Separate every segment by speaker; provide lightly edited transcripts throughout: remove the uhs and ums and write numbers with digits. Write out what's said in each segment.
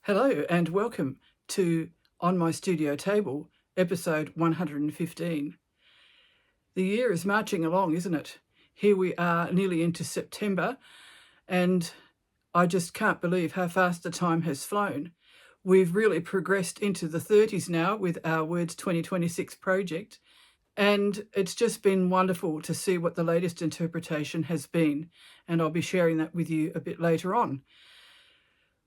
Speaker 1: Hello and welcome to On My Studio Table, episode 115. The year is marching along, isn't it? Here we are nearly into September, and I just can't believe how fast the time has flown. We've really progressed into the 30s now with our Words 2026 project, and it's just been wonderful to see what the latest interpretation has been, and I'll be sharing that with you a bit later on.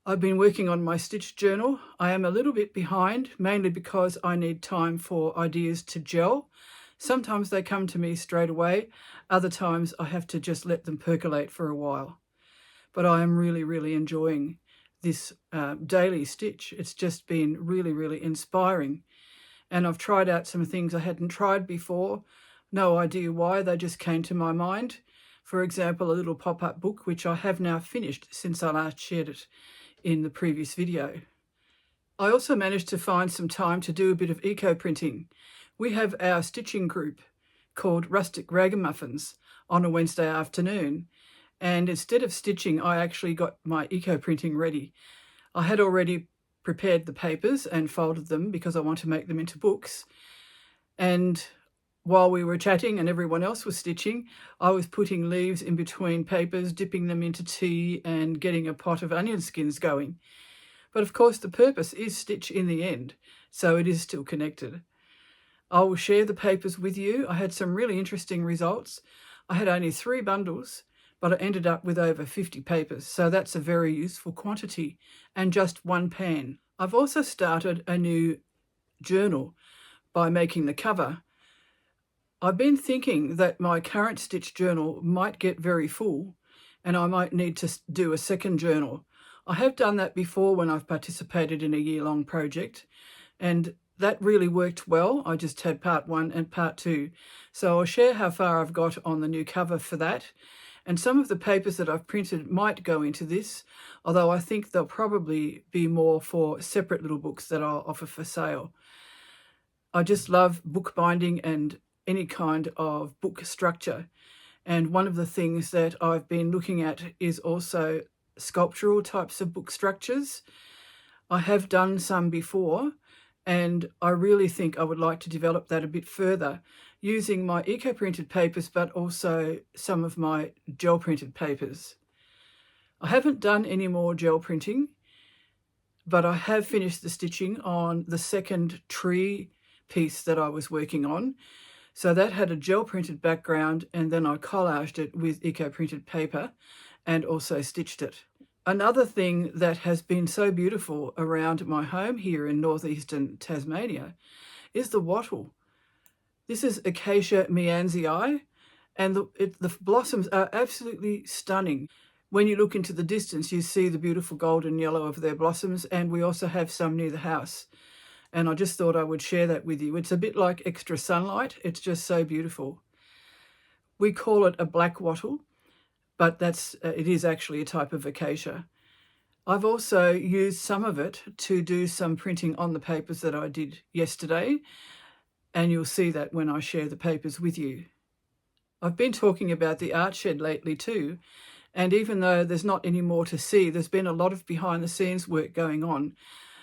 Speaker 1: I've been working on my stitch journal. I am a little bit behind, mainly because I need time for ideas to gel. Sometimes they come to me straight away. Other times I have to just let them percolate for a while. But I am really enjoying this daily stitch. It's just been really inspiring. And I've tried out some things I hadn't tried before. No idea why, they just came to my mind. For example, a little pop-up book, which I have now finished since I last shared it in the previous video. I also managed to find some time to do a bit of eco-printing. We have our stitching group called Rustic Ragamuffins on a Wednesday afternoon, and instead of stitching I actually got my eco-printing ready. I had already prepared the papers and folded them because I want to make them into books, and while we were chatting and everyone else was stitching, I was putting leaves in between papers, dipping them into tea and getting a pot of onion skins going. But of course the purpose is stitch in the end, so it is still connected. I will share the papers with you. I had some really interesting results. I had only 3 bundles, but I ended up with over 50 papers, so that's a very useful quantity, and just 1 pan. I've also started a new journal by making the cover. I've been thinking that my current stitch journal might get very full and I might need to do a second journal. I have done that before when I've participated in a year-long project, and that really worked well. I just had part 1 and part 2. So I'll share how far I've got on the new cover for that. And some of the papers that I've printed might go into this, although I think they'll probably be more for separate little books that I'll offer for sale. I just love bookbinding and any kind of book structure, and one of the things that I've been looking at is also sculptural types of book structures. I have done some before, and I really think I would like to develop that a bit further using my eco-printed papers, but also some of my gel printed papers. I haven't done any more gel printing, but I have finished the stitching on the second tree piece that I was working on. So that had a gel printed background, and then I collaged it with eco-printed paper and also stitched it. Another thing that has been so beautiful around my home here in northeastern Tasmania is the wattle. This is Acacia meansii, and the blossoms are absolutely stunning. When you look into the distance, you see the beautiful golden yellow of their blossoms, and we also have some near the house. And I just thought I would share that with you. It's a bit like extra sunlight. It's just so beautiful. We call it a black wattle, but it is actually a type of acacia. I've also used some of it to do some printing on the papers that I did yesterday, and you'll see that when I share the papers with you. I've been talking about the art shed lately too, and even though there's not any more to see, there's been a lot of behind the scenes work going on.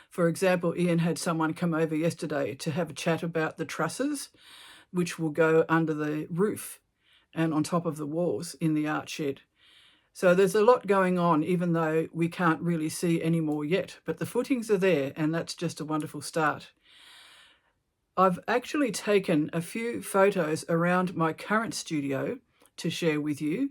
Speaker 1: For example, Ian had someone come over yesterday to have a chat about the trusses, which will go under the roof and on top of the walls in the art shed. So there's a lot going on, even though we can't really see any more yet, but the footings are there, and that's just a wonderful start. I've actually taken a few photos around my current studio to share with you.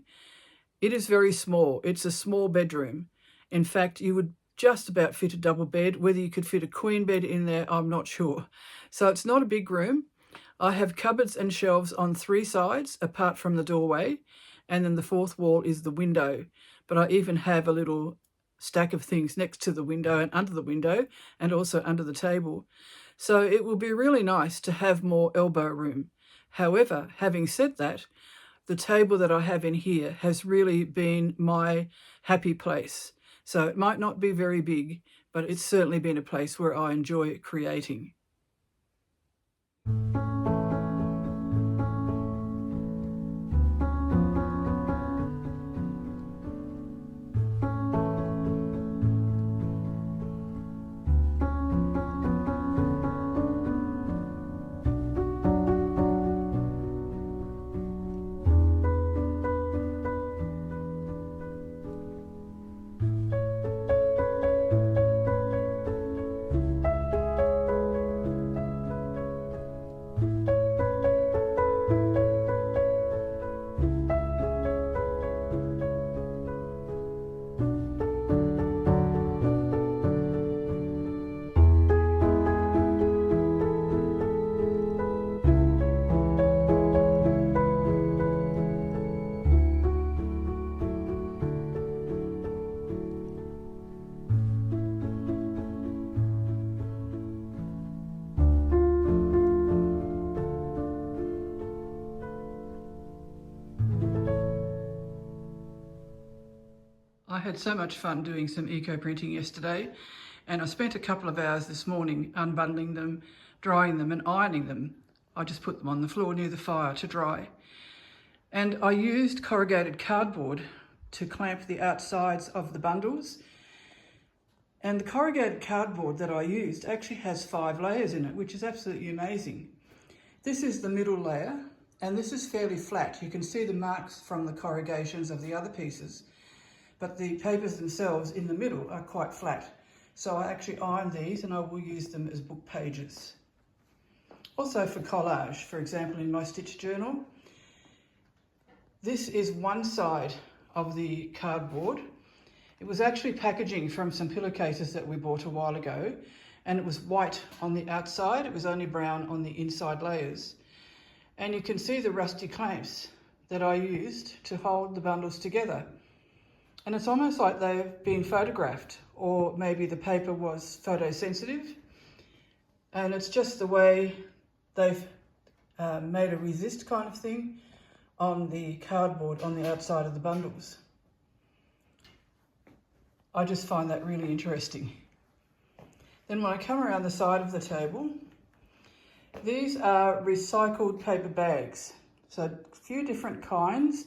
Speaker 1: It is very small. It's a small bedroom. In fact, you would just about fit a double bed. Whether you could fit a queen bed in there, I'm not sure. So it's not a big room. I have cupboards and shelves on 3 sides apart from the doorway, and then the 4th wall is the window. But I even have a little stack of things next to the window and under the window, and also under the table. So it will be really nice to have more elbow room. However, having said that, the table that I have in here has really been my happy place. So it might not be very big, but it's certainly been a place where I enjoy creating. had so much fun doing some eco-printing yesterday, and I spent a couple of hours this morning unbundling them, drying them and ironing them. I just put them on the floor near the fire to dry. And I used corrugated cardboard to clamp the outsides of the bundles. And the corrugated cardboard that I used actually has 5 layers in it, which is absolutely amazing. This is the middle layer, and this is fairly flat. You can see the marks from the corrugations of the other pieces, but the papers themselves in the middle are quite flat. So I actually ironed these and I will use them as book pages. Also for collage, for example, in my stitch journal. This is one side of the cardboard. It was actually packaging from some pillowcases that we bought a while ago, and it was white on the outside. It was only brown on the inside layers. And you can see the rusty clamps that I used to hold the bundles together. And it's almost like they've been photographed, or maybe the paper was photosensitive. And it's just the way they've made a resist kind of thing on the cardboard on the outside of the bundles. I just find that really interesting. Then when I come around the side of the table, these are recycled paper bags. So a few different kinds.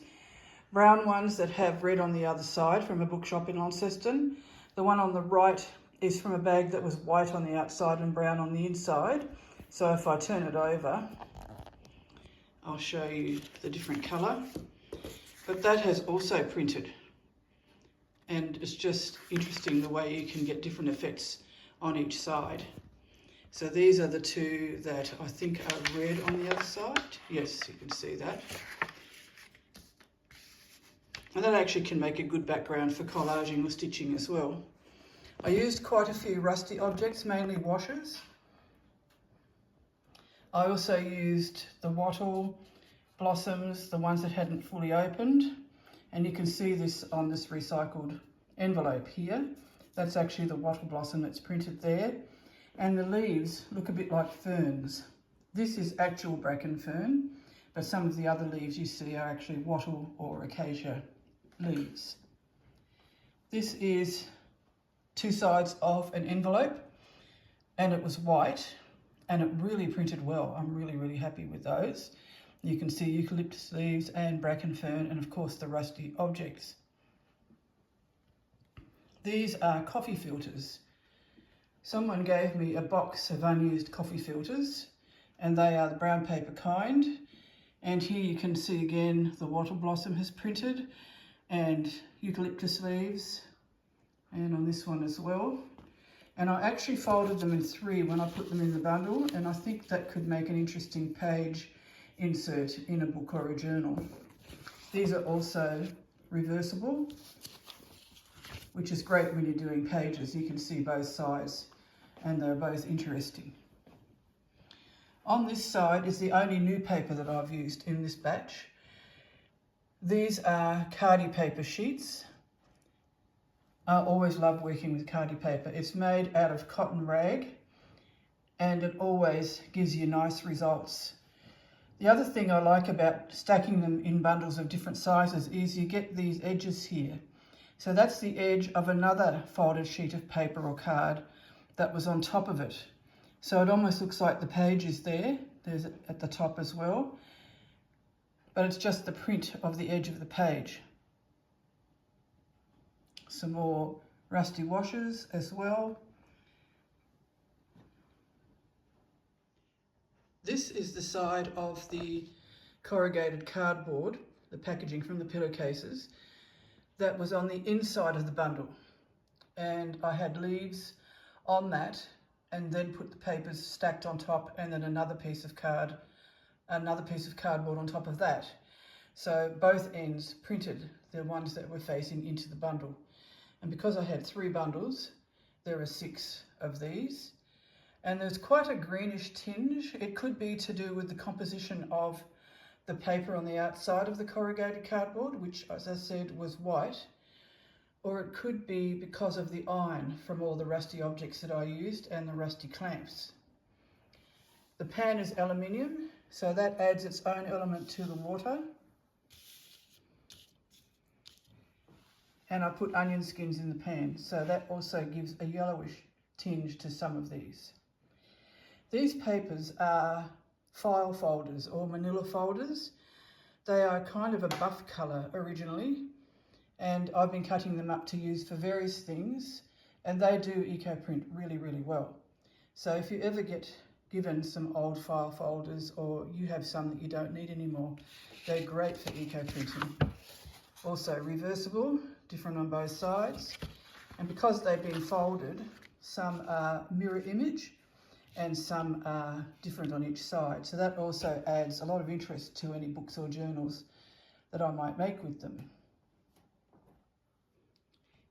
Speaker 1: Brown ones that have red on the other side from a bookshop in Launceston. The one on the right is from a bag that was white on the outside and brown on the inside. So if I turn it over, I'll show you the different colour. But that has also printed. And it's just interesting the way you can get different effects on each side. So these are the 2 that I think are red on the other side. Yes, you can see that. And that actually can make a good background for collaging or stitching as well. I used quite a few rusty objects, mainly washers. I also used the wattle blossoms, the ones that hadn't fully opened. And you can see this on this recycled envelope here. That's actually the wattle blossom that's printed there. And the leaves look a bit like ferns. This is actual bracken fern, but some of the other leaves you see are actually wattle or acacia leaves. This is 2 sides of an envelope, and it was white, and it really printed well. I'm really happy with those. You can see eucalyptus leaves and bracken fern, and of course the rusty objects. These are coffee filters. Someone gave me a box of unused coffee filters, and they are the brown paper kind. And here you can see again the wattle blossom has printed, and eucalyptus leaves, and on this one as well. And I actually folded them in 3 when I put them in the bundle, and I think that could make an interesting page insert in a book or a journal. These are also reversible, which is great when you're doing pages. You can see both sides, and they're both interesting. On this side is the only new paper that I've used in this batch. These are Cardi paper sheets. I always love working with Cardi paper. It's made out of cotton rag, and it always gives you nice results. The other thing I like about stacking them in bundles of different sizes is you get these edges here. So that's the edge of another folded sheet of paper or card that was on top of it. So it almost looks like the page is there. There's it at the top as well. But it's just the print of the edge of the page. Some more rusty washers as well. This is the side of the corrugated cardboard, the packaging from the pillowcases, that was on the inside of the bundle. And I had leaves on that, and then put the papers stacked on top, and then another piece of cardboard on top of that. So both ends printed the ones that were facing into the bundle. And because I had 3 bundles, there are 6 of these. And there's quite a greenish tinge. It could be to do with the composition of the paper on the outside of the corrugated cardboard, which, as I said, was white. Or it could be because of the iron from all the rusty objects that I used and the rusty clamps. The pan is aluminium, so that adds its own element to the water. and I put onion skins in the pan, so that also gives a yellowish tinge to some of these. These papers are file folders or manila folders. They are kind of a buff colour originally, and I've been cutting them up to use for various things, and they do Ecoprint really, really well. So if you ever get given some old file folders, or you have some that you don't need anymore, they're great for Ecoprinting. Also reversible, different on both sides, and because they've been folded, some are mirror image and some are different on each side. So that also adds a lot of interest to any books or journals that I might make with them.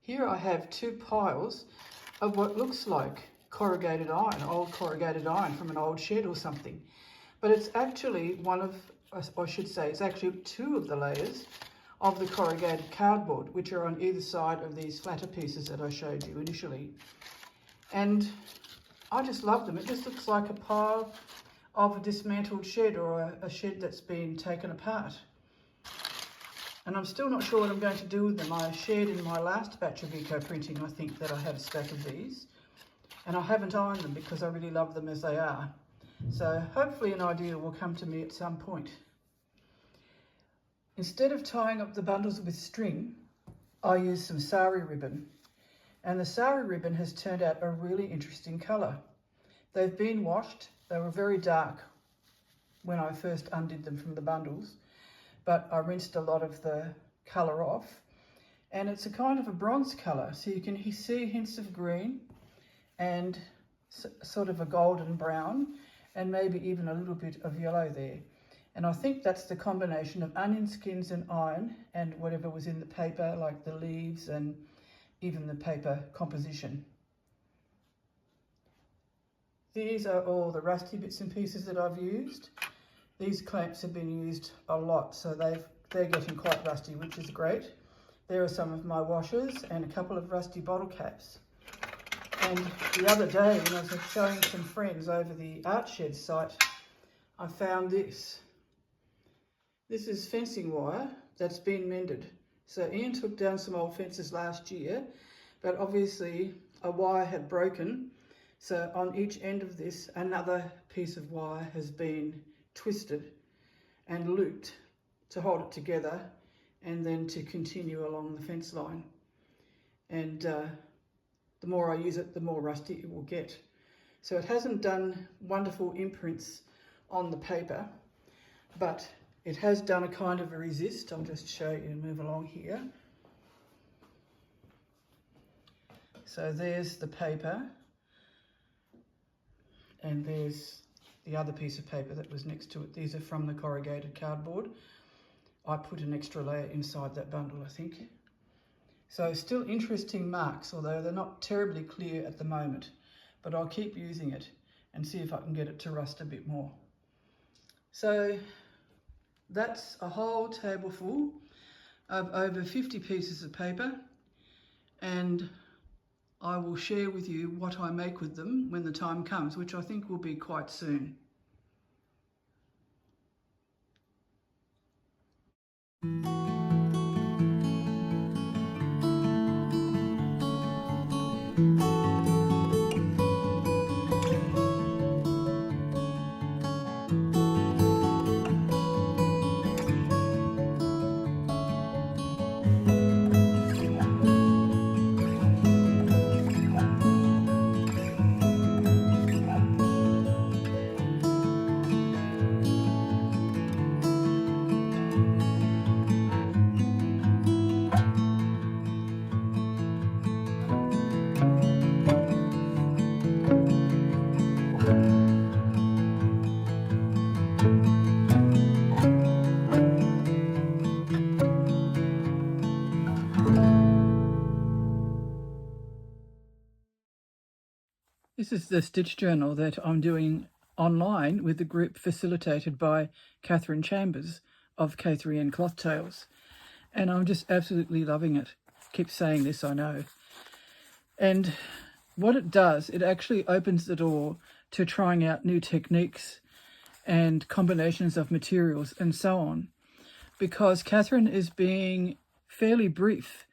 Speaker 1: Here I have two piles of what looks like corrugated iron, old corrugated iron from an old shed or something. But it's actually one of, I should say, it's actually two of the layers of the corrugated cardboard, which are on either side of these flatter pieces that I showed you initially. And I just love them. It just looks like a pile of a dismantled shed, or a shed that's been taken apart. And I'm still not sure what I'm going to do with them. I shared in my last batch of Ecoprinting, I think, that I had a stack of these. And I haven't ironed them because I really love them as they are. So hopefully an idea will come to me at some point. Instead of tying up the bundles with string, I used some sari ribbon. And the sari ribbon has turned out a really interesting colour. They've been washed. They were very dark when I first undid them from the bundles, but I rinsed a lot of the colour off. And it's a kind of a bronze colour, so you can see hints of green and sort of a golden brown, and maybe even a little bit of yellow there. And I think that's the combination of onion skins and iron and whatever was in the paper, like the leaves and even the paper composition. These are all the rusty bits and pieces that I've used. These clamps have been used a lot, so they're getting quite rusty, which is great. There are some of my washers and a couple of rusty bottle caps. And the other day, when I was showing some friends over the Art Shed site, I found this. This is fencing wire that's been mended. So Ian took down some old fences last year, but obviously a wire had broken. So on each end of this, another piece of wire has been twisted and looped to hold it together and then to continue along the fence line. And the more I use it, the more rusty it will get. So it hasn't done wonderful imprints on the paper, but it has done a kind of a resist. I'll just show you and move along here. So there's the paper, and there's the other piece of paper that was next to it. These are from the corrugated cardboard. I put an extra layer inside that bundle, I think. So still interesting marks, although they're not terribly clear at the moment, but I'll keep using it and see if I can get it to rust a bit more. So that's a whole table full of over 50 pieces of paper, and I will share with you what I make with them when the time comes, which I think will be quite soon. This is the stitch journal that I'm doing online with the group facilitated by Kathryn Chambers of K3N Cloth Tales. And I'm just absolutely loving it. Keep saying this, I know. And what it does, it actually opens the door to trying out new techniques and combinations of materials and so on. Because Kathryn is being fairly brief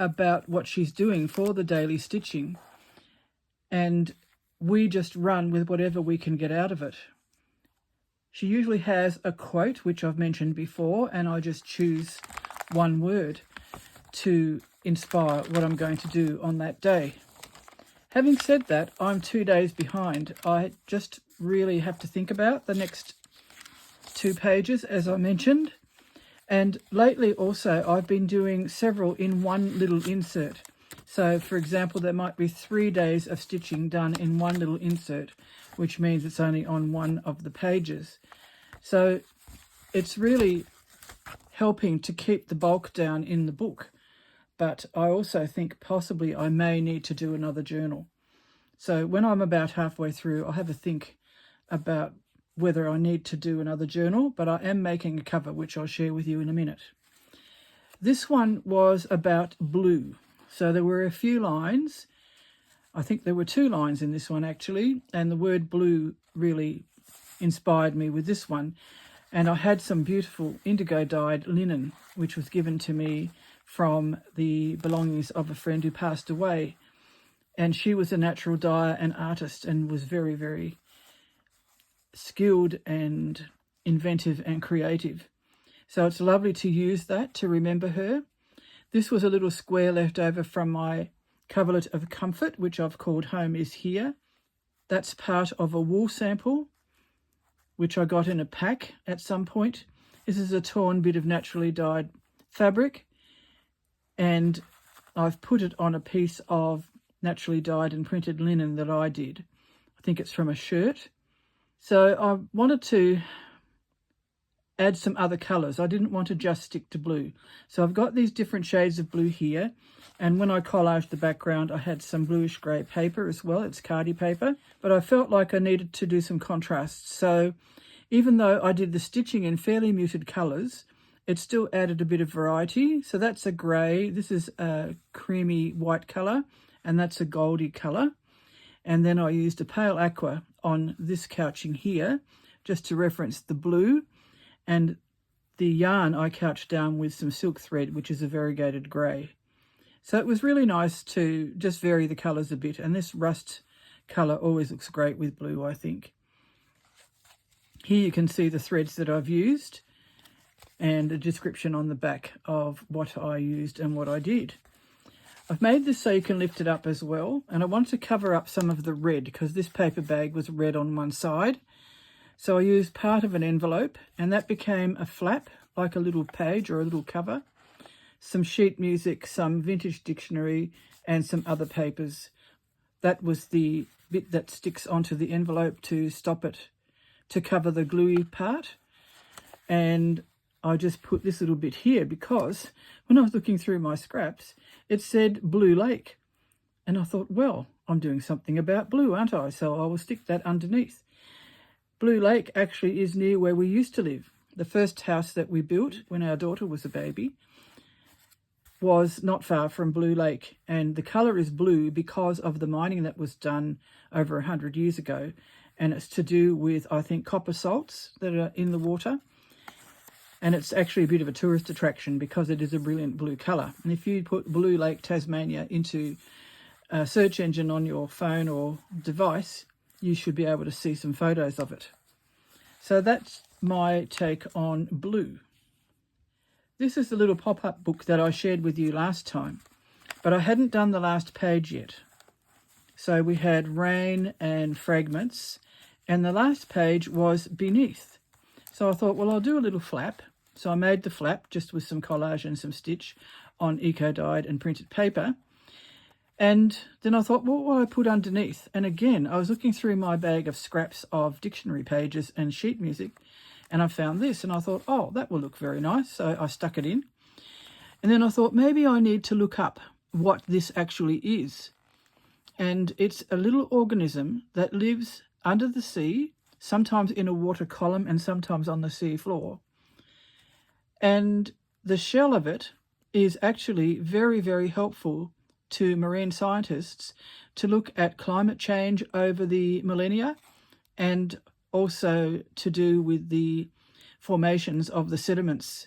Speaker 1: about what she's doing for the daily stitching, and we just run with whatever we can get out of it. She usually has a quote, which I've mentioned before, and I just choose one word to inspire what I'm going to do on that day. Having said that, I'm 2 days behind. I just really have to think about the next 2 pages, as I mentioned. And lately also, I've been doing several in one little insert. So, for example, there might be 3 days of stitching done in one little insert, which means it's only on one of the pages. So it's really helping to keep the bulk down in the book. But I also think possibly I may need to do another journal. So when I'm about halfway through, I'll have a think about whether I need to do another journal, but I am making a cover, which I'll share with you in a minute. This one was about blue. So there were a few lines. I think there were 2 lines in this one actually, and the word blue really inspired me with this one. And I had some beautiful indigo dyed linen, which was given to me from the belongings of a friend who passed away. And she was a natural dyer and artist and was very, very skilled and inventive and creative. So it's lovely to use that to remember her. This was a little square left over from my coverlet of comfort, which I've called Home is Here. That's part of a wool sample, which I got in a pack at some point. This is a torn bit of naturally dyed fabric, and I've put it on a piece of naturally dyed and printed linen that I did. I think it's from a shirt. So I wanted to add some other colours. I didn't want to just stick to blue. So I've got these different shades of blue here. And when I collaged the background, I had some bluish grey paper as well. It's Cardi paper. But I felt like I needed to do some contrasts. So even though I did the stitching in fairly muted colours, it still added a bit of variety. So that's a grey. This is a creamy white colour. And that's a goldy colour. And then I used a pale aqua on this couching here, just to reference the blue. And the yarn I couched down with some silk thread, which is a variegated grey. So it was really nice to just vary the colours a bit. And this rust colour always looks great with blue, I think. Here you can see the threads that I've used and a description on the back of what I used and what I did. I've made this so you can lift it up as well. And I want to cover up some of the red because this paper bag was red on one side. So I used part of an envelope and that became a flap, like a little page or a little cover. Some sheet music, some vintage dictionary and some other papers. That was the bit that sticks onto the envelope to stop it, to cover the gluey part. And I just put this little bit here because when I was looking through my scraps, it said Blue Lake. And I thought, well, I'm doing something about blue, aren't I? So I will stick that underneath. Blue Lake actually is near where we used to live. The first house that we built when our daughter was a baby was not far from Blue Lake. And the colour is blue because of the mining that was done over 100 years ago. And it's to do with, I think, copper salts that are in the water. And it's actually a bit of a tourist attraction because it is a brilliant blue colour. And if you put Blue Lake, Tasmania into a search engine on your phone or device, you should be able to see some photos of it. So that's my take on blue. This is the little pop-up book that I shared with you last time, but I hadn't done the last page yet. So we had rain and fragments, and the last page was beneath. So I thought, well, I'll do a little flap. So I made the flap just with some collage and some stitch on eco-dyed and printed paper. And then I thought, well, what will I put underneath? And again, I was looking through my bag of scraps of dictionary pages and sheet music, and I found this, and I thought, oh, that will look very nice. So I stuck it in. And then I thought, maybe I need to look up what this actually is. And it's a little organism that lives under the sea, sometimes in a water column and sometimes on the sea floor. And the shell of it is actually very, very helpful to marine scientists to look at climate change over the millennia and also to do with the formations of the sediments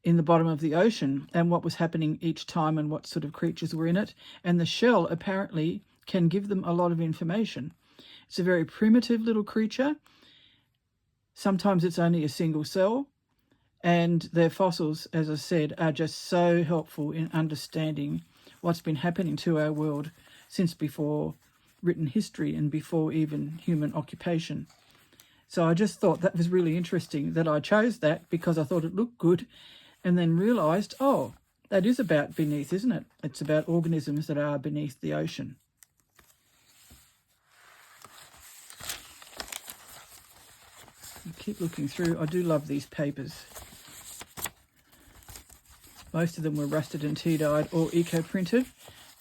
Speaker 1: in the bottom of the ocean and what was happening each time and what sort of creatures were in it. And the shell apparently can give them a lot of information. It's a very primitive little creature. Sometimes it's only a single cell. And their fossils, as I said, are just so helpful in understanding what's been happening to our world since before written history and before even human occupation. So I just thought that was really interesting that I chose that because I thought it looked good, and then realised, oh, that is about beneath, isn't it? It's about organisms that are beneath the ocean. I keep looking through. I do love these papers. Most of them were rusted and tea-dyed or eco-printed,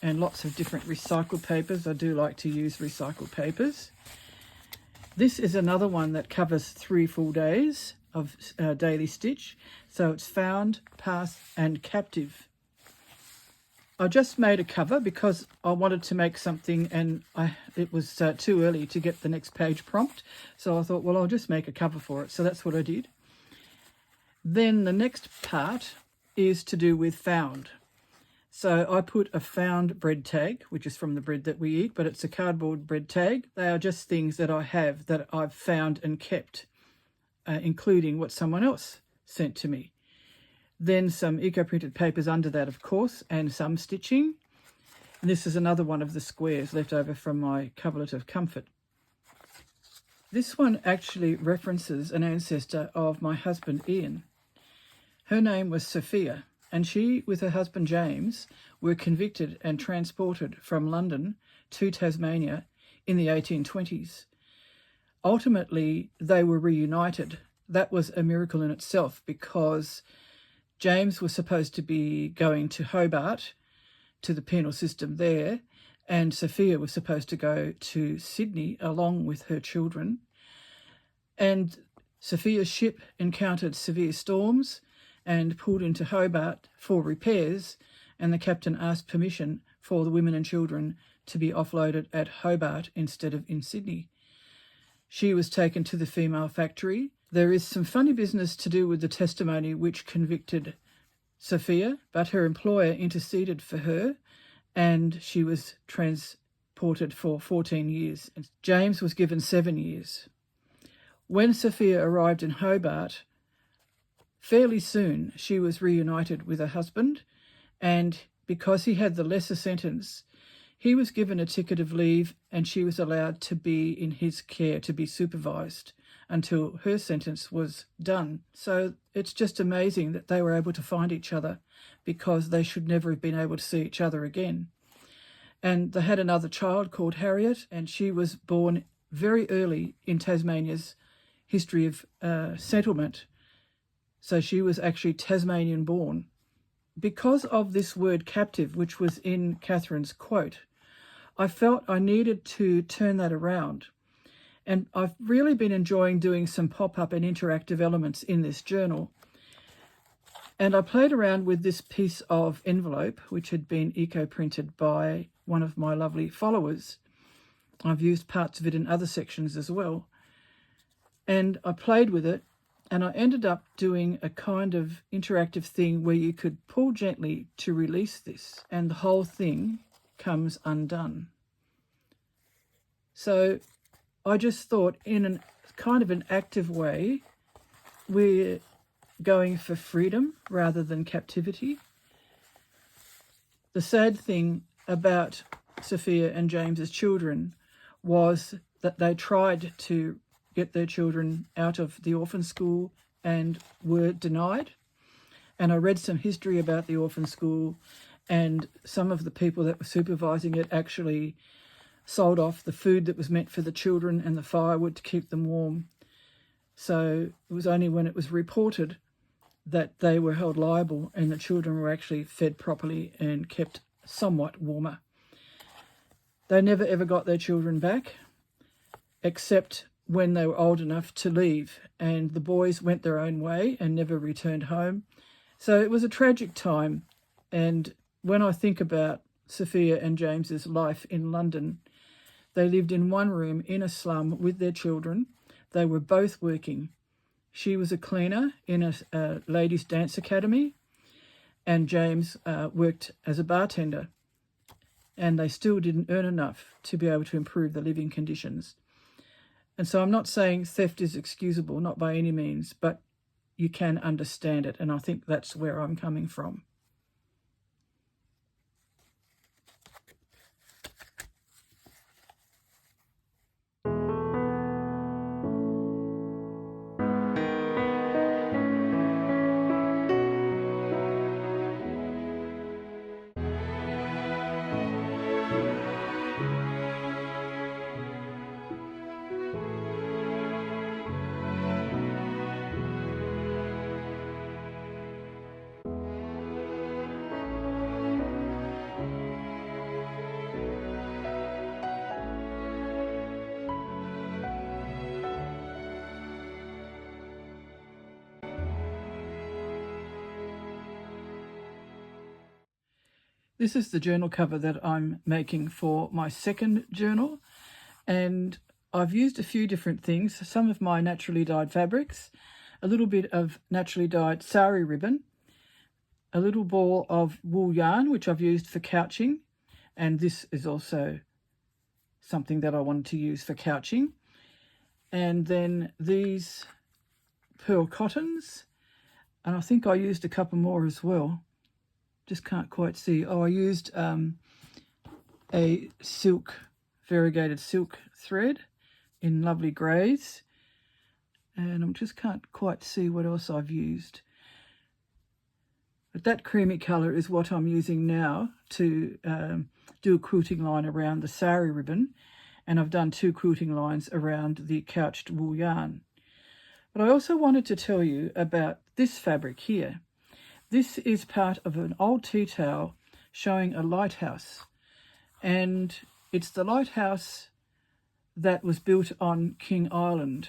Speaker 1: and lots of different recycled papers. I do like to use recycled papers. This is another one that covers 3 full days of daily stitch. So it's found, past and captive. I just made a cover because I wanted to make something, and it was too early to get the next page prompt. So I thought, well, I'll just make a cover for it. So that's what I did. Then the next part is to do with found. So I put a found bread tag, which is from the bread that we eat, but it's a cardboard bread tag. They are just things that I have that I've found and kept, including what someone else sent to me. Then some eco-printed papers under that, of course, and some stitching. And this is another one of the squares left over from my coverlet of comfort. This one actually references an ancestor of my husband, Ian. Her name was Sophia, and she, with her husband James, were convicted and transported from London to Tasmania in the 1820s. Ultimately, they were reunited. That was a miracle in itself because James was supposed to be going to Hobart, to the penal system there, and Sophia was supposed to go to Sydney along with her children. And Sophia's ship encountered severe storms and pulled into Hobart for repairs, and the captain asked permission for the women and children to be offloaded at Hobart instead of in Sydney. She was taken to the female factory. There is some funny business to do with the testimony which convicted Sophia, but her employer interceded for her, and she was transported for 14 years. James was given 7 years. When Sophia arrived in Hobart, fairly soon she was reunited with her husband, and because he had the lesser sentence, he was given a ticket of leave and she was allowed to be in his care, to be supervised until her sentence was done. So it's just amazing that they were able to find each other because they should never have been able to see each other again. And they had another child called Harriet, and she was born very early in Tasmania's history of settlement. So she was actually Tasmanian born. Because of this word captive, which was in Kathryn's quote, I felt I needed to turn that around. And I've really been enjoying doing some pop-up and interactive elements in this journal. And I played around with this piece of envelope, which had been eco-printed by one of my lovely followers. I've used parts of it in other sections as well. And I played with it, and I ended up doing a kind of interactive thing where you could pull gently to release this, and the whole thing comes undone. So I just thought, in a kind of an active way, we're going for freedom rather than captivity. The sad thing about Sophia and James's children was that they tried to get their children out of the orphan school and were denied. And I read some history about the orphan school, and some of the people that were supervising it actually sold off the food that was meant for the children and the firewood to keep them warm. So it was only when it was reported that they were held liable and the children were actually fed properly and kept somewhat warmer. They never ever got their children back, except when they were old enough to leave, and the boys went their own way and never returned home. So it was a tragic time. And when I think about Sophia and James's life in London, they lived in one room in a slum with their children. They were both working, She was a cleaner in a ladies' dance academy, and James worked as a bartender, and they still didn't earn enough to be able to improve the living conditions. And so I'm not saying theft is excusable, not by any means, but you can understand it, and I think that's where I'm coming from. This is the journal cover that I'm making for my second journal, and I've used a few different things. Some of my naturally dyed fabrics, a little bit of naturally dyed sari ribbon, a little ball of wool yarn, which I've used for couching, and this is also something that I wanted to use for couching. And then these pearl cottons, and I think I used a couple more as well. Just can't quite see. Oh, I used a silk, variegated silk thread in lovely greys, and I just can't quite see what else I've used. But that creamy colour is what I'm using now to do a quilting line around the sari ribbon, and I've done 2 quilting lines around the couched wool yarn. But I also wanted to tell you about this fabric here. This is part of an old tea towel showing a lighthouse, and it's the lighthouse that was built on King Island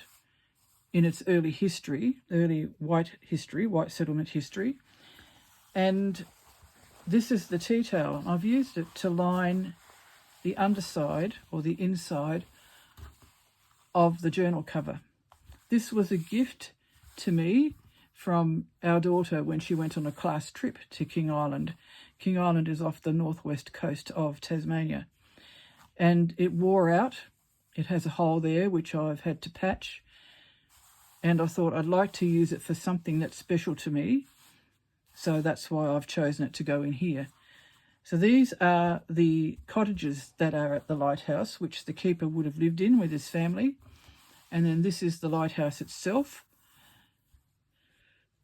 Speaker 1: in its early history, early white settlement history. And this is the tea towel. I've used it to line the underside or the inside of the journal cover. This was a gift to me from our daughter when she went on a class trip to King Island. King Island is off the northwest coast of Tasmania. And it wore out. It has a hole there, which I've had to patch. And I thought I'd like to use it for something that's special to me. So that's why I've chosen it to go in here. So these are the cottages that are at the lighthouse, which the keeper would have lived in with his family. And then this is the lighthouse itself.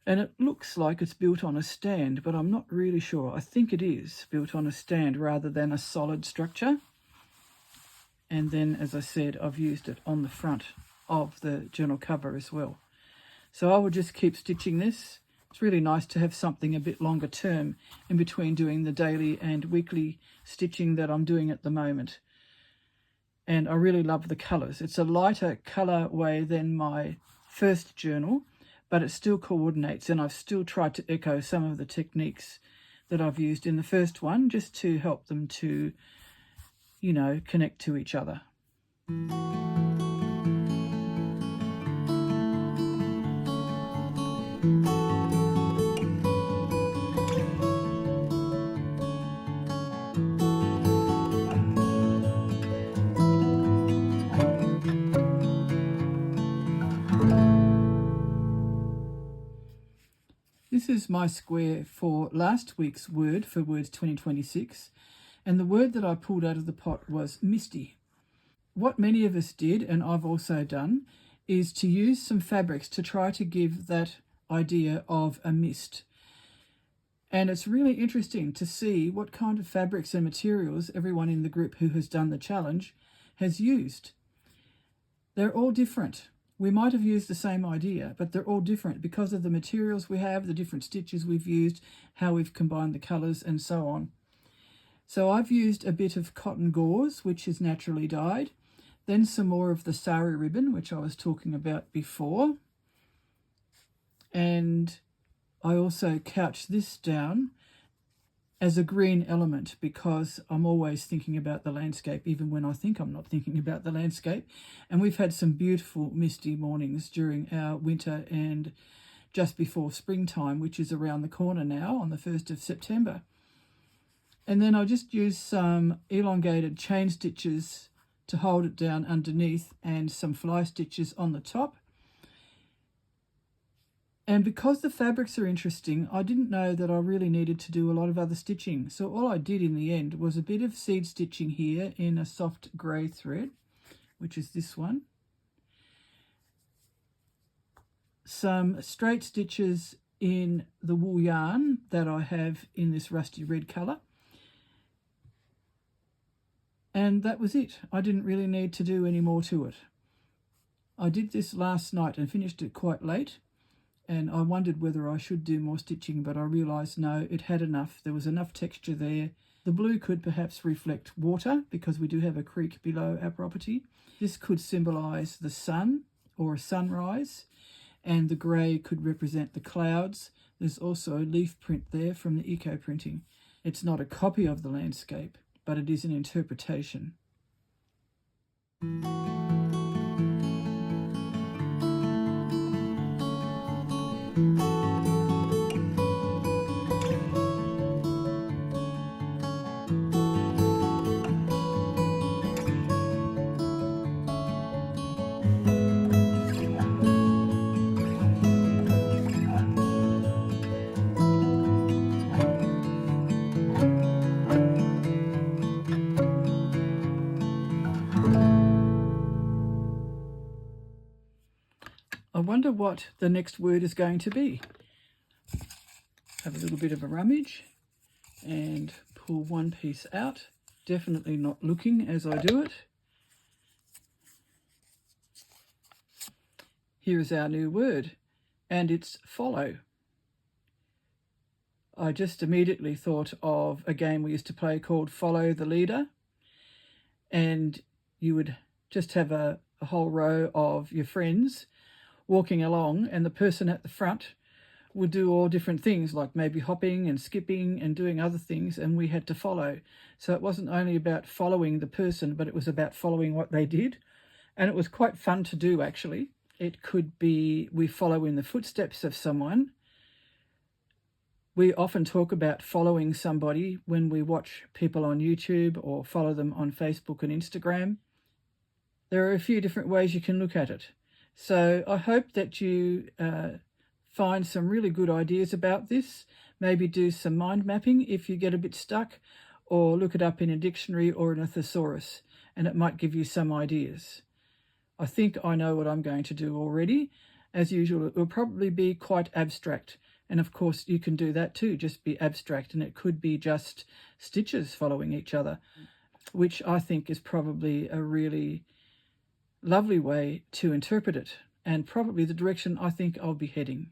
Speaker 1: And it looks like it's built on a stand, but I'm not really sure. I think it is built on a stand rather than a solid structure. And then, as I said, I've used it on the front of the journal cover as well. So I will just keep stitching this. It's really nice to have something a bit longer term in between doing the daily and weekly stitching that I'm doing at the moment. And I really love the colours. It's a lighter colour way than my first journal, but it still coordinates, and I've still tried to echo some of the techniques that I've used in the first one just to help them to, you know, connect to each other. This is my square for last week's word for Words 2026, and the word that I pulled out of the pot was misty. What many of us did, and I've also done, is to use some fabrics to try to give that idea of a mist. And it's really interesting to see what kind of fabrics and materials everyone in the group who has done the challenge has used. They're all different. We might have used the same idea, but they're all different because of the materials we have, the different stitches we've used, how we've combined the colours, and so on. So I've used a bit of cotton gauze, which is naturally dyed, then some more of the sari ribbon, which I was talking about before. And I also couched this down as a green element, because I'm always thinking about the landscape, even when I think I'm not thinking about the landscape. And we've had some beautiful misty mornings during our winter and just before springtime, which is around the corner now on the 1st of September. And then I just used some elongated chain stitches to hold it down underneath and some fly stitches on the top. And because the fabrics are interesting, I didn't know that I really needed to do a lot of other stitching. So all I did in the end was a bit of seed stitching here in a soft grey thread, which is this one. Some straight stitches in the wool yarn that I have in this rusty red colour. And that was it. I didn't really need to do any more to it. I did this last night and finished it quite late. And I wondered whether I should do more stitching, but I realised no, it had enough. There was enough texture there. The blue could perhaps reflect water because we do have a creek below our property. This could symbolise the sun or a sunrise, and the grey could represent the clouds. There's also a leaf print there from the Ecoprinting. It's not a copy of the landscape, but it is an interpretation. I wonder what the next word is going to be. Have a little bit of a rummage and pull one piece out. Definitely not looking as I do it. Here is our new word, and it's follow. I just immediately thought of a game we used to play called Follow the Leader, and you would just have a whole row of your friends walking along, and the person at the front would do all different things, like maybe hopping and skipping and doing other things, and we had to follow. So it wasn't only about following the person, but it was about following what they did. And it was quite fun to do, actually. It could be we follow in the footsteps of someone. We often talk about following somebody when we watch people on YouTube or follow them on Facebook and Instagram. There are a few different ways you can look at it. So I hope that you find some really good ideas about this. Maybe do some mind mapping if you get a bit stuck, or look it up in a dictionary or in a thesaurus, and it might give you some ideas. I think I know what I'm going to do already. As usual, it will probably be quite abstract. And of course, you can do that too, just be abstract, and it could be just stitches following each other, which I think is probably a really lovely way to interpret it, and probably the direction I think I'll be heading.